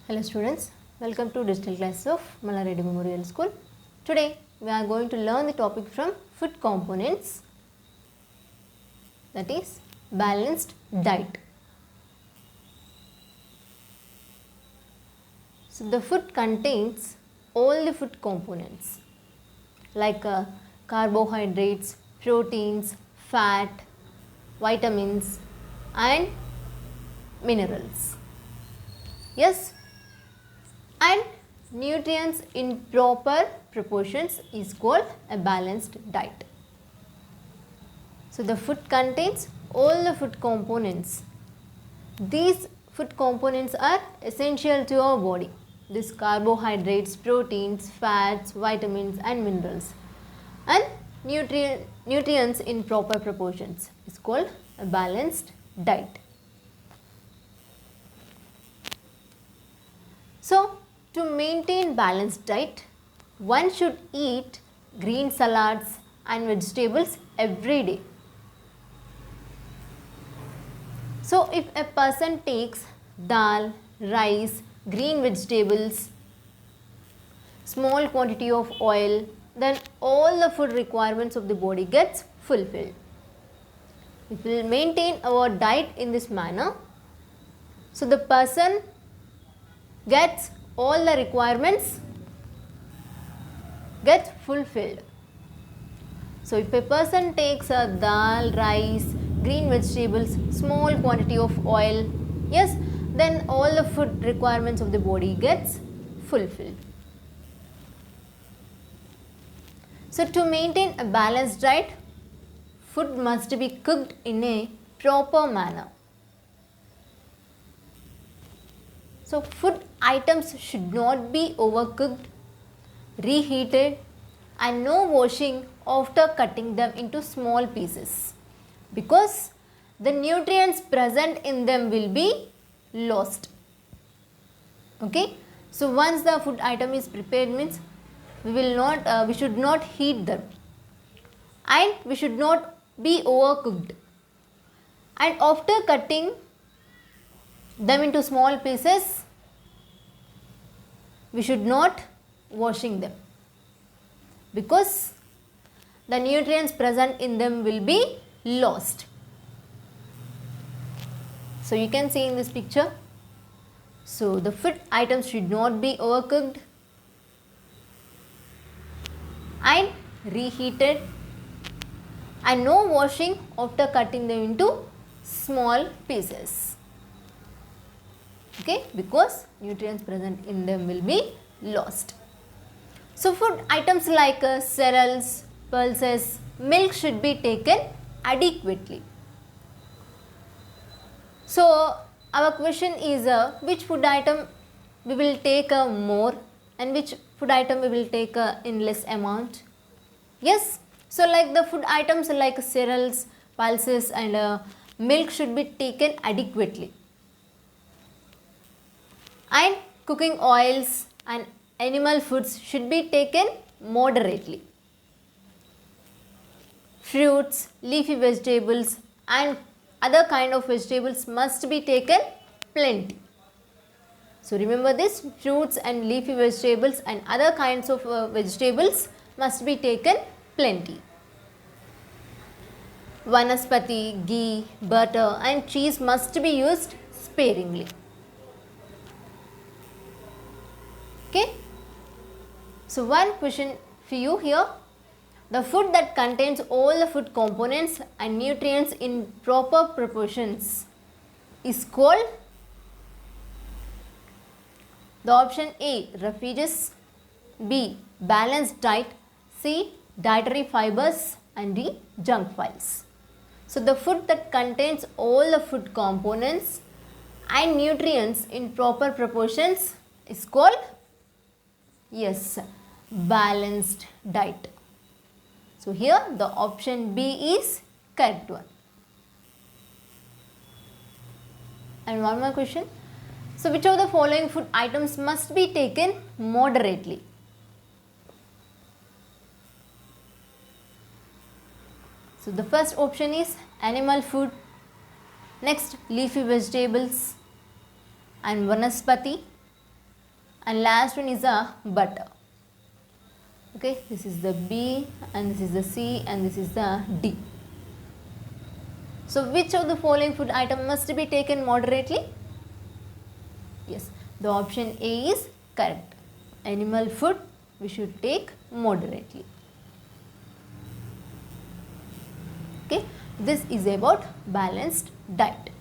Hello students, welcome to digital classes of Malla Reddy Memorial School. Today we are going to learn the topic from food components, that is balanced diet. So the food contains all the food components like carbohydrates, proteins, fat, vitamins and minerals. Yes, and nutrients in proper proportions is called a balanced diet. So the food contains all the food components. These food components are essential to our body. These carbohydrates, proteins, fats, vitamins and minerals, and nutrients in proper proportions is called a balanced diet. So to maintain balanced diet, one should eat green salads and vegetables every day. So if a person takes dal, rice, green vegetables, small quantity of oil, then all the food requirements of the body gets fulfilled. If we will maintain our diet in this manner, so the person gets all the requirements get fulfilled. So if a person takes a dal, rice, green vegetables, small quantity of oil, yes, then all the food requirements of the body gets fulfilled. So to maintain a balanced diet, food must be cooked in a proper manner. So food items should not be overcooked, reheated and no washing after cutting them into small pieces, because the nutrients present in them will be lost. Okay. So once the food item is prepared means we should not heat them and we should not be overcooked, and after cutting them into small pieces we should not washing them, because the nutrients present in them will be lost. So you can see in this picture, so the food items should not be overcooked and reheated and no washing after cutting them into small pieces. Okay, because nutrients present in them will be lost. So food items like cereals, pulses, milk should be taken adequately. So our question is which food item we will take more and which food item we will take in less amount. Yes, so like the food items like cereals, pulses and milk should be taken adequately. And cooking oils and animal foods should be taken moderately. Fruits, leafy vegetables and other kind of vegetables must be taken plenty. So remember this, fruits and leafy vegetables and other kinds of vegetables must be taken plenty. Vanaspati, ghee, butter and cheese must be used sparingly. Okay. So one question for you here, the food that contains all the food components and nutrients in proper proportions is called, the option A, refuges, B, balanced diet, C, dietary fibers and D, junk files. So the food that contains all the food components and nutrients in proper proportions is called, yes, balanced diet. So here the option B is correct one. And one more question. So which of the following food items must be taken moderately? So the first option is animal food, next leafy vegetables and vanaspati, and last one is a butter. Okay, this is the B and this is the C and this is the D. So which of the following food item must be taken moderately? Yes, the option A is correct. Animal food we should take moderately. Okay, this is about balanced diet.